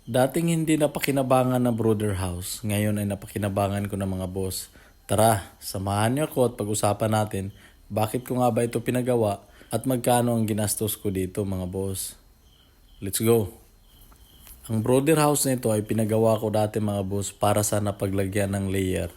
Dating hindi napakinabangan ng brother house, ngayon ay napakinabangan ko ng mga boss. Tara, samahan niyo ako at pag-usapan natin bakit ko nga ba ito pinagawa at magkano ang ginastos ko dito mga boss. Let's go! Ang brother house na ito ay pinagawa ko dati mga boss para sa napaglagyan ng layer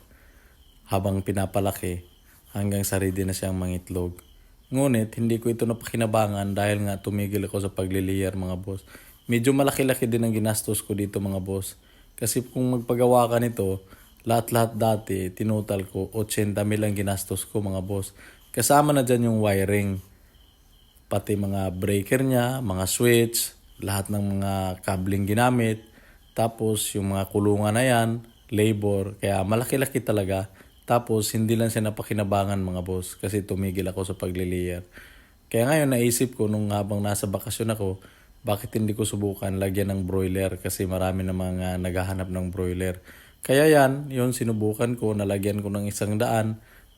habang pinapalaki hanggang sa ready na siyang mangitlog. Ngunit hindi ko ito napakinabangan dahil nga tumigil ako sa pagliliyer mga boss. Medyo malaki-laki din ang ginastos ko dito mga boss. Kasi kung magpagawa ka nito, lahat-lahat dati tinutal ko 80,000 ang ginastos ko mga boss. Kasama na dyan yung wiring, pati mga breaker niya, mga switch, lahat ng mga cabling ginamit, tapos yung mga kulungan na yan, labor, kaya malaki-laki talaga. Tapos hindi lang siya napakinabangan mga boss kasi tumigil ako sa pagliliyer. Kaya ngayon naisip ko nung habang nasa bakasyon ako, bakit hindi ko subukan lagyan ng broiler kasi marami na mga naghahanap ng broiler. Kaya yan, yun sinubukan ko, nalagyan ko ng 100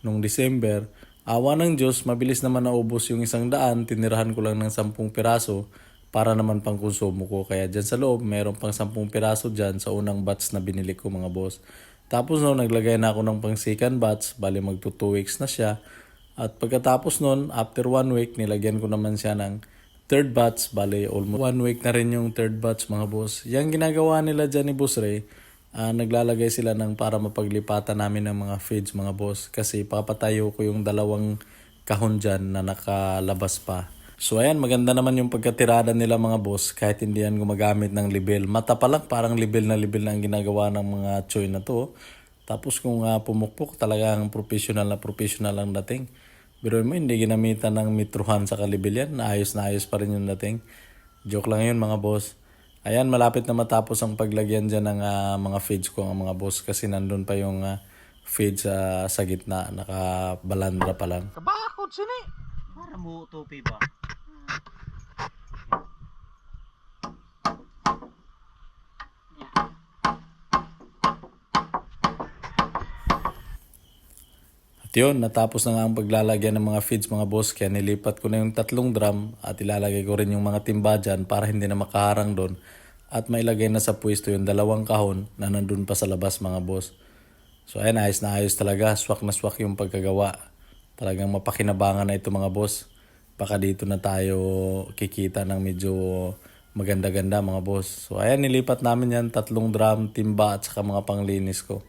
nung December. Awa ng Diyos, mabilis naman naubos yung 100, tinirahan ko lang ng 10 piraso para naman pang konsumo ko. Kaya dyan sa loob, meron pang 10 piraso dyan sa unang batch na binili ko mga boss. Tapos no, naglagay na ako ng pang second batch, bali magto 2 weeks na siya. At pagkatapos nun, after 1 week, nilagyan ko naman siya ng third batch. Bali, almost 1 week na rin yung third batch mga boss. Yung ginagawa nila dyan ni Boss Ray, naglalagay sila ng para mapaglipatan namin ng mga feeds mga boss. Kasi papatayo ko yung dalawang kahon dyan na nakalabas pa. So ayan, maganda naman yung pagkatirada nila mga boss kahit hindi yan gumagamit ng libel. Mata pa lang parang libel na ang ginagawa ng mga choy na to. Tapos kung pumukpok talagang professional ang dating. Pero mo hindi ginamitan ng mitruhan sa kalibel yan. Na ayos pa rin yung dating. Joke lang yun mga boss. Ayan, malapit na matapos ang paglagyan dyan ng mga feeds ko ang mga boss kasi nandun pa yung feeds sa gitna. Nakabalandra pa lang. Kabakot sini. Para mo tupi ba? At yun, natapos na nga ang paglalagyan ng mga feeds mga boss kaya nilipat ko na yung 3 drum at ilalagay ko rin yung mga timba dyan para hindi na makaharang doon at mailagay na sa pwesto yung 2 kahon na nandun pa sa labas mga boss. So ayan, ayos na ayos talaga, swak na swak yung pagkagawa. Talagang mapakinabangan na ito mga boss. Baka dito na tayo kikita ng medyo maganda-ganda mga boss. So ayan, nilipat namin yan, 3 drum, timba at saka mga panglinis ko.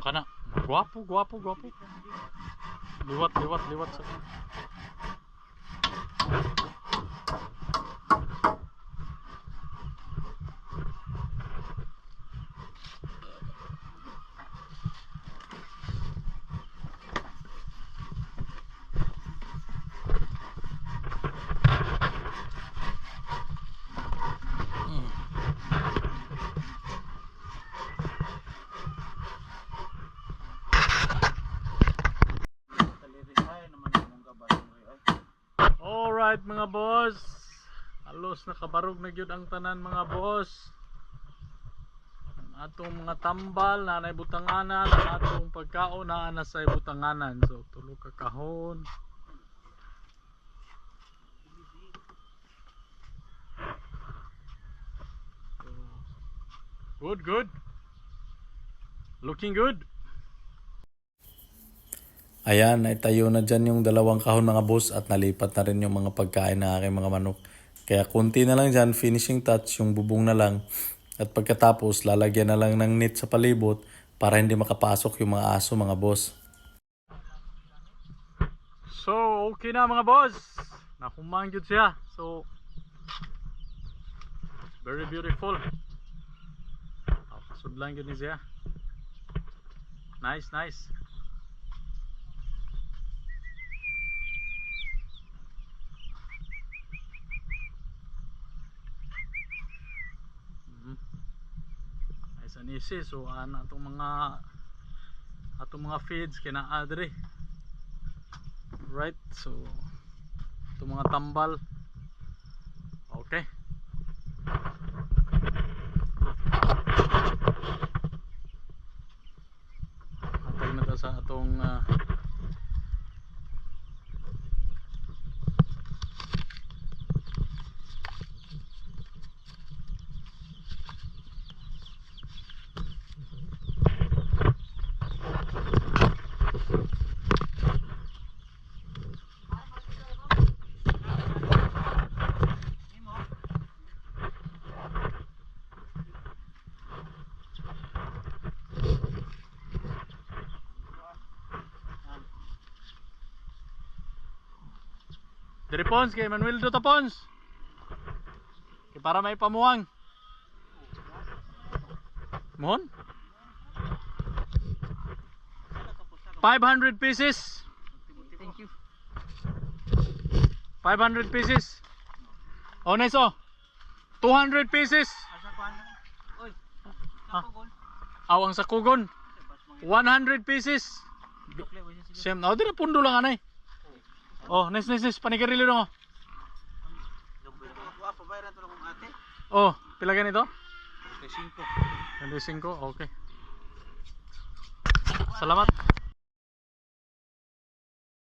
Kana. Guwapo, guwapo, guwapo. Liwat, liwat, liwat sa. Alright mga boss. Halos nakabarog na gyud ang tanan mga boss. Ang atong mga tambal na nay butanganan, ang atong pagkaon na sa butanganan. So tulo ka kahon. Good, good. Looking good. Ayan, naitayo na dyan yung 2 kahon mga boss at nalipat na rin yung mga pagkain ng aking mga manok. Kaya kunti na lang dyan, finishing touch, yung bubong na lang. At pagkatapos, lalagyan na lang ng net sa palibot para hindi makapasok yung mga aso mga boss. So, okay na mga boss. Nakumang gyud siya. So, very beautiful. Sudlan gyud ni siya. Nice, nice. Nice and easy. So, atong mga feeds kina adre. Right. So, itong mga tambal. Okay. sa atong Diri Pons kay Manuel Dota Pons. Kay para may pamuwang. Mohon? 500 pieces. Thank you. 500 pieces. Oh, nice oh. 200 pieces. Asa kuan? Oy. Ha? Sakugol. Awang sa kugon. 100 pieces. Dukle wa siya. Siyem, oh, dira pundo lang anay. Oh, nice. Panigarilo lang oh. Wa pa bayran to kung ate. Oh, pila ganito? 5. 25, okay. Salamat.